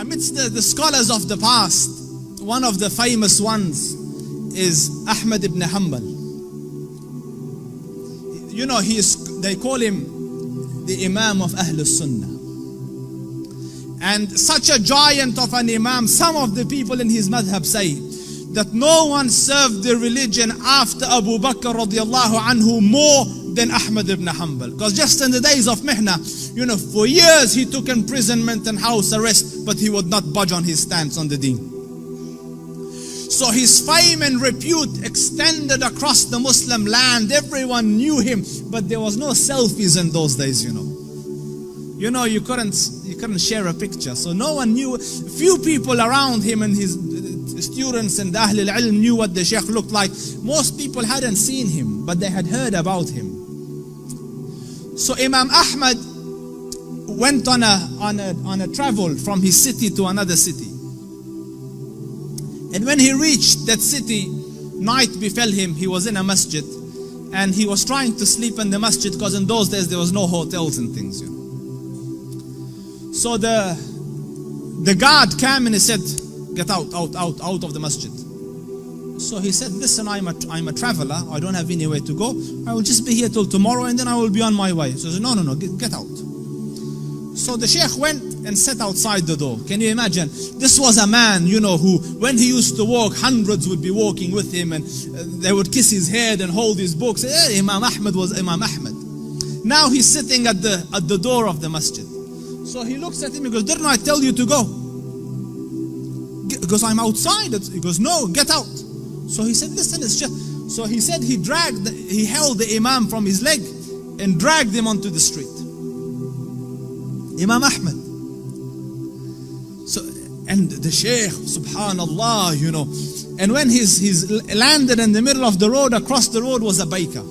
Amidst the scholars of the past, one of the famous ones is Ahmad ibn Hanbal. You know, they call him the Imam of Ahlul Sunnah. And such a giant of an Imam, some of the people in his madhab say that no one served the religion after Abu Bakr radiallahu anhu more than Ahmad ibn Hanbal. Because just in the days of Mihna, you know, for years he took imprisonment and house arrest, but he would not budge on his stance on the deen. So his fame and repute extended across the Muslim land. Everyone knew him, but there was no selfies in those days, you know. You know, you couldn't share a picture, so no one knew. Few people around him and his students and Ahlul Ilm knew what the Sheikh looked like. Most people hadn't seen him, but they had heard about him. So Imam Ahmad went on a travel from his city to another city. And when he reached that city, night befell him. He was in a masjid, and he was trying to sleep in the masjid because in those days there was no hotels and things, you know. So the guard came and he said, "Get out of the masjid." So he said, "Listen, I'm a traveler. I don't have anywhere to go. I will just be here till tomorrow, and then I will be on my way." So he said, "No, get out." So the Sheikh went and sat outside the door. Can you imagine? This was a man, you know, who when he used to walk, hundreds would be walking with him, and they would kiss his head and hold his books. Imam Ahmad was Imam Ahmad. Now he's sitting at the door of the masjid. So he looks at him, he goes, "Didn't I tell you to go?" He goes, "I'm outside." He goes, "No, get out." So he said, "Listen, it's just..." So he said he held the Imam from his leg and dragged him onto the street. Imam Ahmad. So, and the Shaykh, subhanallah, you know, and when he's landed in the middle of the road, across the road was a baker.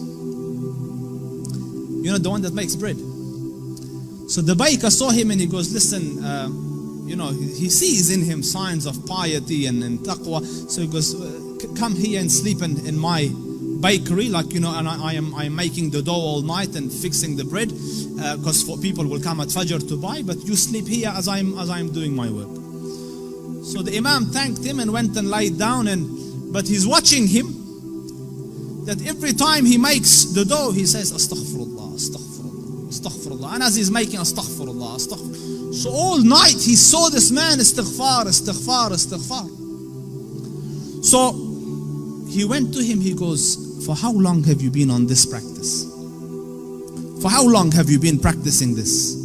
You know, the one that makes bread. So the baker saw him and he goes, "Listen, you know, he sees in him signs of piety and taqwa." So he goes, "Come here and sleep in my bakery, like, you know, and I am making the dough all night and fixing the bread, because people will come at Fajr to buy, but you sleep here as I'm doing my work." So the Imam thanked him and went and laid down, but he's watching him, that every time he makes the dough, he says, "Astaghfirullah, astaghfirullah, astaghfirullah." And as he's making astaghfirullah, astaghfirullah. So all night he saw this man, istighfar, istighfar, istighfar. So he went to him, he goes, "For how long have you been on this practice? For how long have you been practicing this?"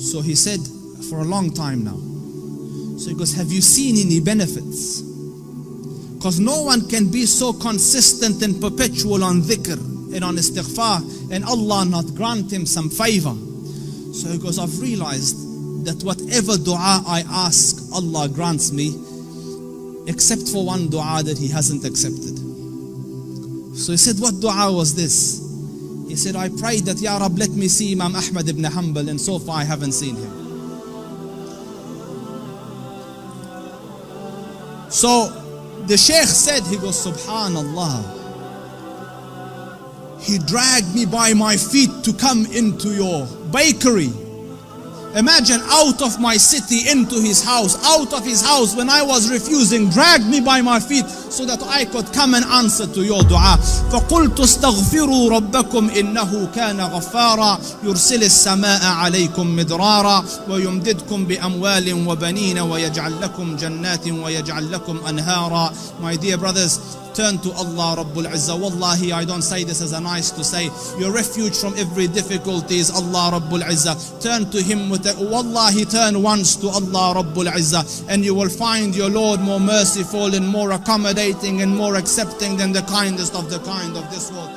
So he said, "For a long time now." So he goes, "Have you seen any benefits?" Because no one can be so consistent and perpetual on dhikr and on istighfar and Allah not grant him some favor. So he goes, "I've realized that whatever dua I ask, Allah grants me, except for one dua that He hasn't accepted." So he said, "What dua was this?" He said, "I prayed that, Ya Rab, let me see Imam Ahmad ibn Hanbal, and so far I haven't seen him." So the Shaykh said, he goes, "Subhanallah, he dragged me by my feet to come into your bakery. Imagine, out of my city into his house, out of his house when I was refusing, dragged me by my feet so that I could come and answer to your dua. فَقُلْتُ اسْتَغْفِرُوا رَبَّكُمْ إِنَّهُ كَانَ غَفَّارًا يُرْسِلِ السَّمَاءَ عَلَيْكُمْ مِدْرَارًا وَيُمْدِدْكُمْ بِأَمْوَالٍ وَبَنِينَ وَيَجْعَلْ لَكُمْ جَنَّاتٍ وَيَجْعَلْ لَكُمْ أَنْهَارًا." My dear brothers, turn to Allah Rabbul Izzah. Wallahi, I don't say this as a nice to say. Your refuge from every difficulty is Allah Rabbul Izzah. Turn to Him wallahi, turn once to Allah Rabbul Izzah, and you will find your Lord more merciful and more accommodating and more accepting than the kindest of the kind of this world.